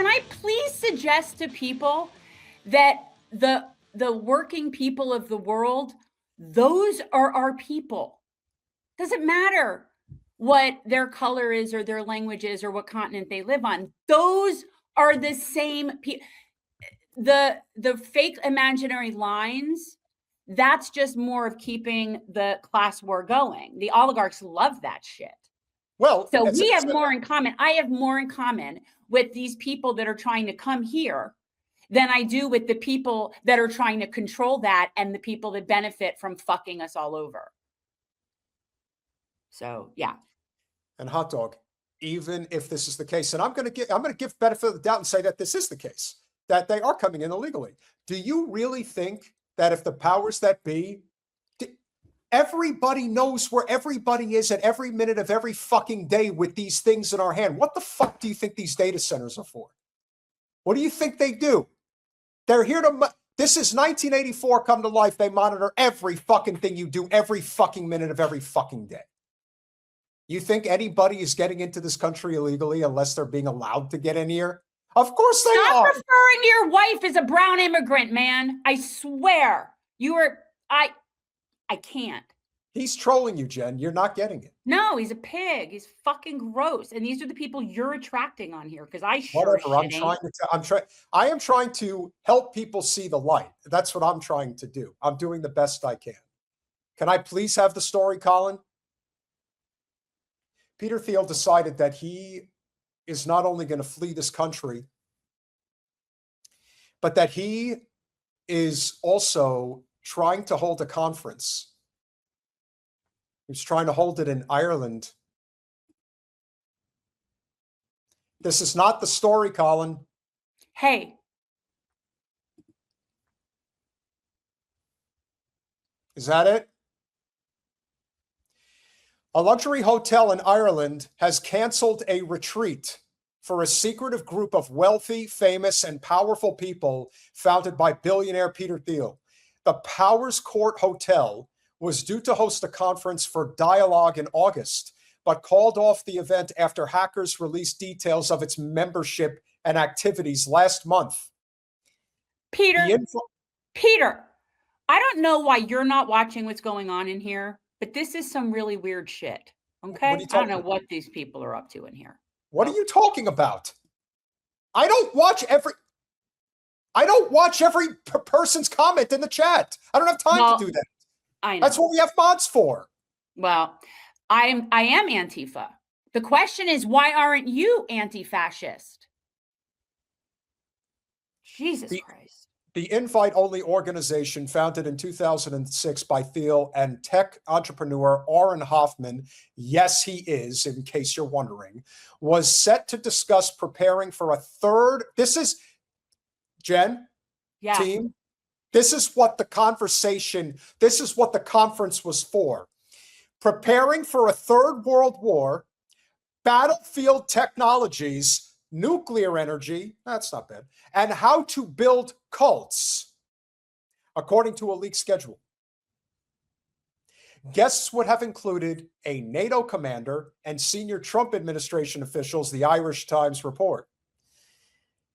can I please suggest to people that the working people of the world, those are our people. Doesn't matter what their color is or their language is or what continent they live on. Those are the same people. The fake imaginary lines, that's just more of keeping the class war going. The oligarchs love that shit. Well, so we have more in common. I have more in common with these people that are trying to come here than I do with the people that are trying to control that and the people that benefit from fucking us all over. So, yeah. And hot dog, even if this is the case, and I'm going to give benefit of the doubt and say that this is the case, that they are coming in illegally. Do you really think that if the powers that be, everybody knows where everybody is at every minute of every fucking day with these things in our hand? What the fuck do you think these data centers are for? What do you think they do? They're here to, this is 1984 come to life. They monitor every fucking thing you do every fucking minute of every fucking day. You think anybody is getting into this country illegally unless they're being allowed to get in here? Of course they are. Stop referring to your wife as a brown immigrant, man. I swear. I can't. He's trolling you, Jen. You're not getting it. No, he's a pig. He's fucking gross. And these are the people you're attracting on here because I sure Whatever. I am trying to help people see the light. That's what I'm trying to do. I'm doing the best I can. Can I please have the story, Colin? Peter Thiel decided that he is not only going to flee this country, but that he is also trying to hold a conference. He's trying to hold it in Ireland. This is not the story, Colin. Hey. Is that it? A luxury hotel in Ireland has canceled a retreat for a secretive group of wealthy, famous, and powerful people founded by billionaire Peter Thiel. The Powers Court Hotel was due to host a conference for dialogue in August, but called off the event after hackers released details of its membership and activities last month. Peter, I don't know why you're not watching what's going on in here, but this is some really weird shit. Okay? I don't know what these people are up to in here. What are you talking about? I don't watch every person's comment in the chat. I don't have time to do that. I know. That's what we have mods for. Well, I am Antifa. The question is, why aren't you anti-fascist? Jesus Christ. The invite-only organization founded in 2006 by Thiel and tech entrepreneur Auren Hoffman, yes, he is, in case you're wondering, was set to discuss preparing for a third. This is, Jen, team, this is what the conference was for. Preparing for a third world war, battlefield technologies, nuclear energy, that's not bad, and how to build cults, according to a leaked schedule. Guests would have included a NATO commander and senior Trump administration officials, the Irish Times report.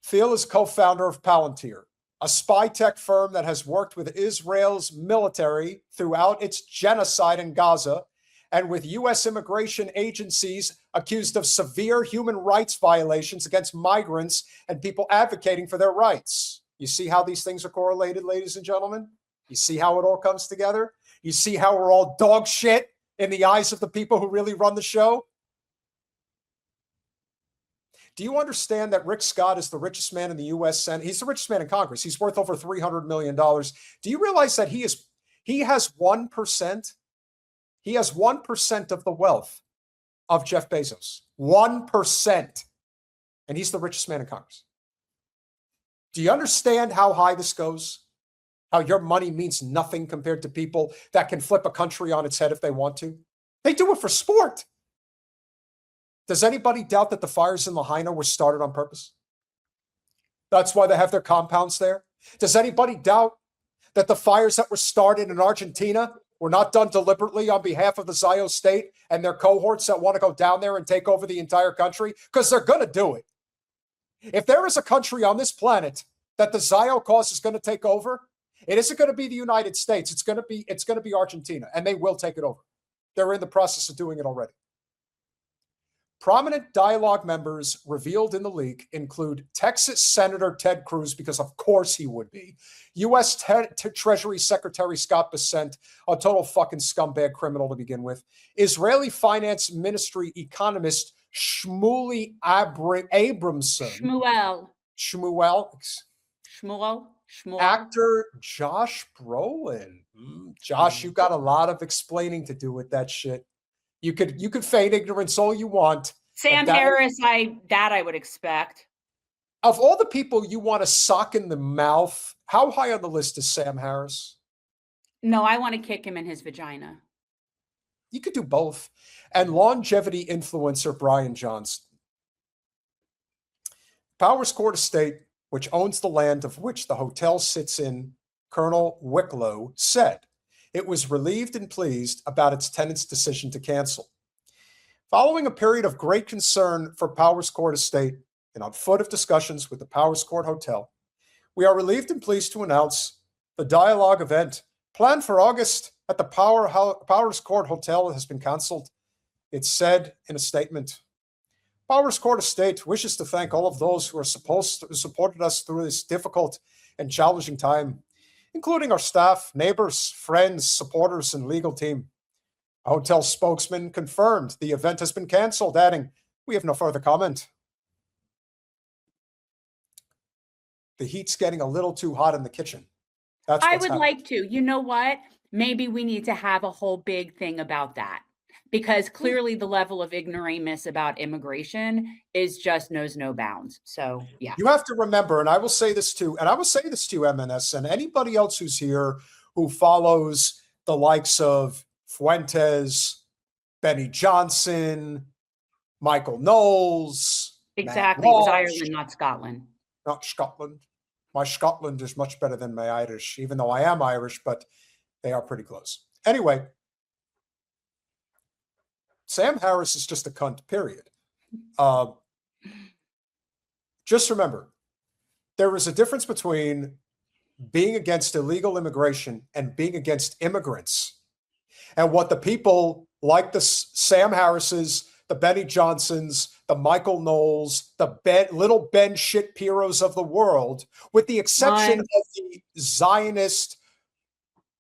Thiel is co-founder of Palantir, a spy tech firm that has worked with Israel's military throughout its genocide in Gaza and with U.S. immigration agencies accused of severe human rights violations against migrants and people advocating for their rights. You see how these things are correlated, ladies and gentlemen? You see how it all comes together? You see how we're all dog shit in the eyes of the people who really run the show? Do you understand that Rick Scott is the richest man in the U.S. Senate? He's the richest man in Congress. He's worth over $300 million. Do you realize that he has 1%? He has 1% of the wealth of Jeff Bezos. 1%. And he's the richest man in Congress. Do you understand how high this goes? How your money means nothing compared to people that can flip a country on its head if they want to? They do it for sport. Does anybody doubt that the fires in Lahaina were started on purpose? That's why they have their compounds there. Does anybody doubt that the fires that were started in Argentina were not done deliberately on behalf of the Zio state and their cohorts that want to go down there and take over the entire country? Because they're going to do it. If there is a country on this planet that the Zio cause is going to take over, it isn't going to be the United States. It's going to be Argentina, and they will take it over. They're in the process of doing it already. Prominent dialogue members revealed in the leak include Texas Senator Ted Cruz, because of course he would be, U.S. Treasury Secretary Scott Bessent, a total fucking scumbag criminal to begin with, Israeli Finance Ministry economist Shmuley Abramson, Shmuel. Actor Josh Brolin. Josh, you got a lot of explaining to do with that shit. You could feign ignorance all you want. Sam Harris, I would expect. Of all the people you want to sock in the mouth, how high on the list is Sam Harris? No, I want to kick him in his vagina. You could do both. And longevity influencer Brian Johnston. Powers Court Estate, which owns the land of which the hotel sits in, Colonel Wicklow, said it was relieved and pleased about its tenant's decision to cancel. Following a period of great concern for Powers Court Estate and on foot of discussions with the Powers Court Hotel, we are relieved and pleased to announce the dialogue event planned for August at the Powers Court Hotel has been canceled. It said in a statement. Powers Court Estate wishes to thank all of those who supported us through this difficult and challenging time, including our staff, neighbors, friends, supporters, and legal team. A hotel spokesman confirmed the event has been canceled, adding, "We have no further comment." The heat's getting a little too hot in the kitchen. I would like to. You know what? Maybe we need to have a whole big thing about that, because clearly the level of ignoramus about immigration is just knows no bounds. So, yeah. You have to remember, and I will say this to MNS and anybody else who's here who follows the likes of Fuentes, Benny Johnson, Michael Knowles. Exactly. It was Ireland, not Scotland. Not Scotland. My Scotland is much better than my Irish, even though I am Irish, but they are pretty close. Anyway, Sam Harris is just a cunt, period. Just remember, there is a difference between being against illegal immigration and being against immigrants. And what the people like the Sam Harrises, the Benny Johnsons, the Michael Knowles, the little Ben Shitpiros of the world, with the exception of the Zionist,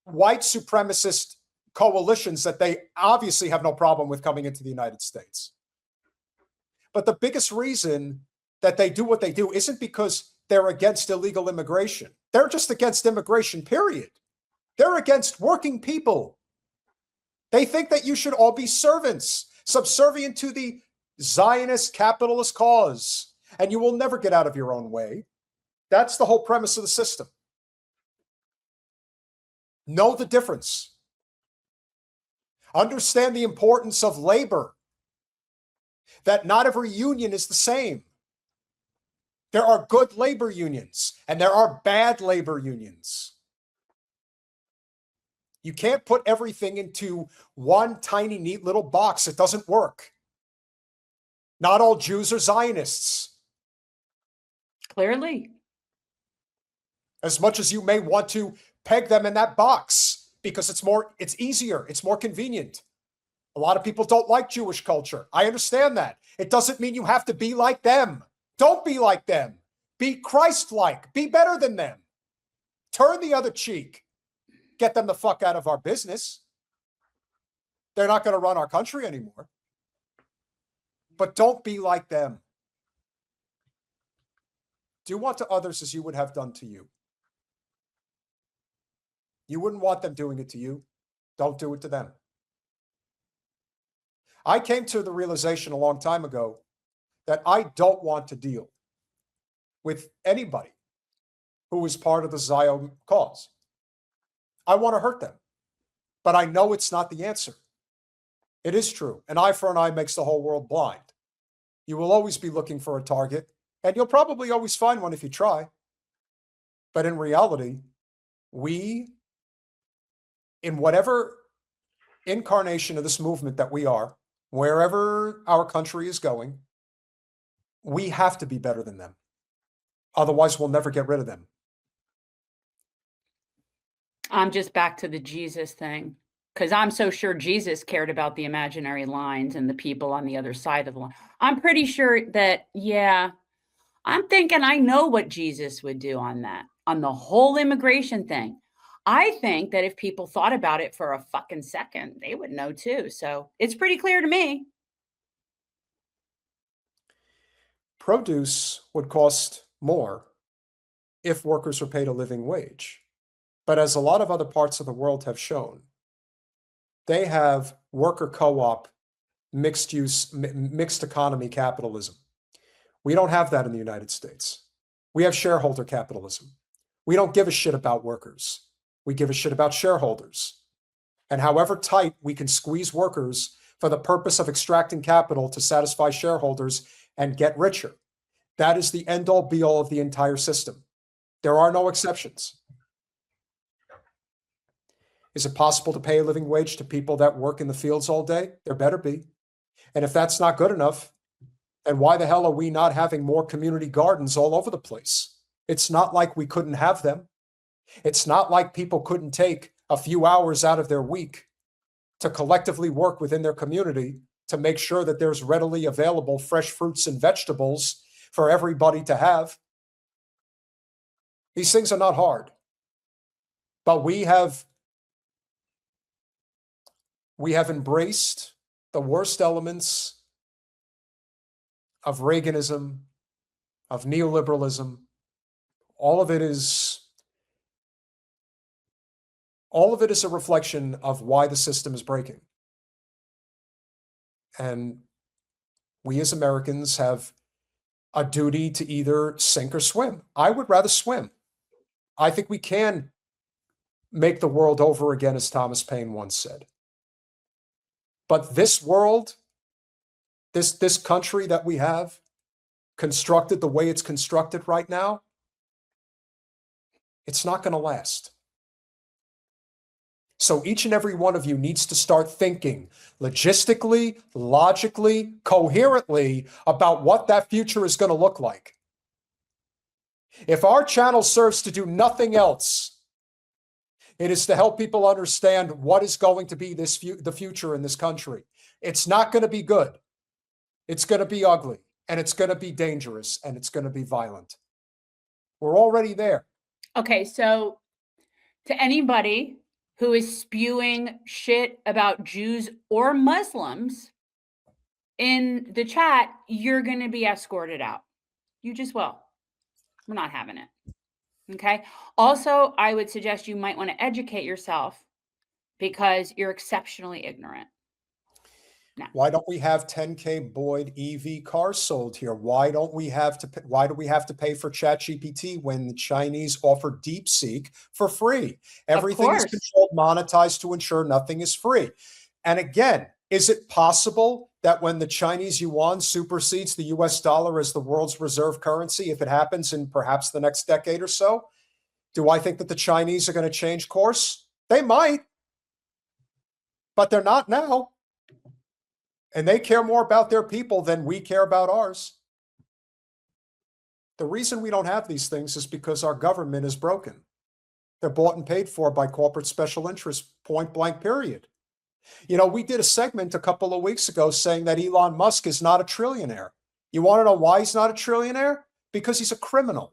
white supremacist coalitions that they obviously have no problem with coming into the United States. But the biggest reason that they do what they do isn't because they're against illegal immigration. They're just against immigration, period. They're against working people. They think that you should all be servants, subservient to the Zionist capitalist cause, and you will never get out of your own way. That's the whole premise of the system. Know the difference. Understand the importance of labor, that not every union is the same. There are good labor unions, and there are bad labor unions. You can't put everything into one tiny, neat little box. It doesn't work. Not all Jews are Zionists. Clearly. As much as you may want to peg them in that box because it's easier, it's more convenient. A lot of people don't like Jewish culture. I understand that. It doesn't mean you have to be like them. Don't be like them. Be Christ-like. Be better than them. Turn the other cheek. Get them the fuck out of our business. They're not going to run our country anymore. But don't be like them. Do unto others as you would have done to you. You wouldn't want them doing it to you. Don't do it to them. I came to the realization a long time ago that I don't want to deal with anybody who is part of the Zion cause. I want to hurt them, but I know it's not the answer. It is true. An eye for an eye makes the whole world blind. You will always be looking for a target, and you'll probably always find one if you try. But in reality, we, in whatever incarnation of this movement that we are, wherever our country is going, we have to be better than them. Otherwise, we'll never get rid of them. I'm just back to the Jesus thing, because I'm so sure Jesus cared about the imaginary lines and the people on the other side of the line. I'm pretty sure that, yeah, I'm thinking I know what Jesus would do on that, on the whole immigration thing. I think that if people thought about it for a fucking second, they would know too. So it's pretty clear to me. Produce would cost more if workers were paid a living wage. But as a lot of other parts of the world have shown, they have worker co-op, mixed economy capitalism. We don't have that in the United States. We have shareholder capitalism. We don't give a shit about workers. We give a shit about shareholders. And however tight we can squeeze workers for the purpose of extracting capital to satisfy shareholders and get richer, that is the end-all be-all of the entire system. There are no exceptions. Is it possible to pay a living wage to people that work in the fields all day? There better be. And if that's not good enough, then why the hell are we not having more community gardens all over the place? It's not like we couldn't have them. It's not like people couldn't take a few hours out of their week to collectively work within their community to make sure that there's readily available fresh fruits and vegetables for everybody to have. These things are not hard. But we have embraced the worst elements of Reaganism, of neoliberalism. All of it is a reflection of why the system is breaking. And we as Americans have a duty to either sink or swim. I would rather swim. I think we can make the world over again, as Thomas Paine once said. But this world, this country that we have, constructed the way it's constructed right now, it's not going to last. So each and every one of you needs to start thinking logistically, logically, coherently about what that future is going to look like. If our channel serves to do nothing else, it is to help people understand what is going to be the future in this country. It's not going to be good. It's going to be ugly, and it's going to be dangerous, and it's going to be violent. We're already there. Okay, so to anybody who is spewing shit about Jews or Muslims in the chat, you're going to be escorted out. You just will. We're not having it. Okay. Also, I would suggest you might want to educate yourself because you're exceptionally ignorant. No. Why don't we have 10K Boyd EV cars sold here? Why do we have to pay for ChatGPT when the Chinese offer DeepSeek for free? Everything is controlled, monetized to ensure nothing is free. And again, is it possible that when the Chinese yuan supersedes the US dollar as the world's reserve currency, if it happens in perhaps the next decade or so, do I think that the Chinese are going to change course? They might, but they're not now. And they care more about their people than we care about ours. The reason we don't have these things is because our government is broken. They're bought and paid for by corporate special interests, point blank, period. You know, we did a segment a couple of weeks ago saying that Elon Musk is not a trillionaire. You want to know why he's not a trillionaire? Because he's a criminal.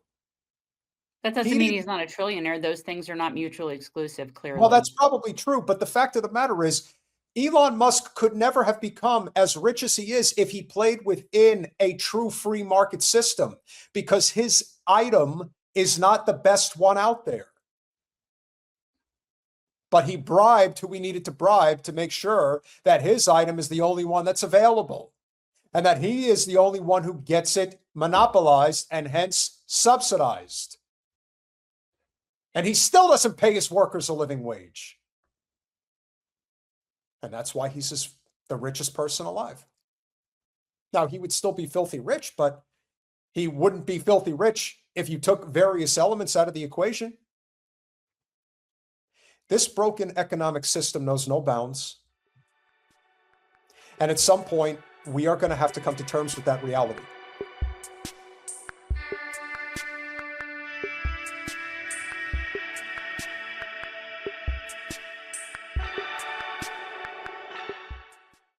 That doesn't mean he's not a trillionaire. Those things are not mutually exclusive, clearly. Well, that's probably true. But the fact of the matter is, Elon Musk could never have become as rich as he is if he played within a true free market system, because his item is not the best one out there. But he bribed who he needed to bribe to make sure that his item is the only one that's available and that he is the only one who gets it monopolized and hence subsidized. And he still doesn't pay his workers a living wage. And that's why he's the richest person alive. Now, he would still be filthy rich, but he wouldn't be filthy rich if you took various elements out of the equation. This broken economic system knows no bounds. And at some point, we are going to have to come to terms with that reality.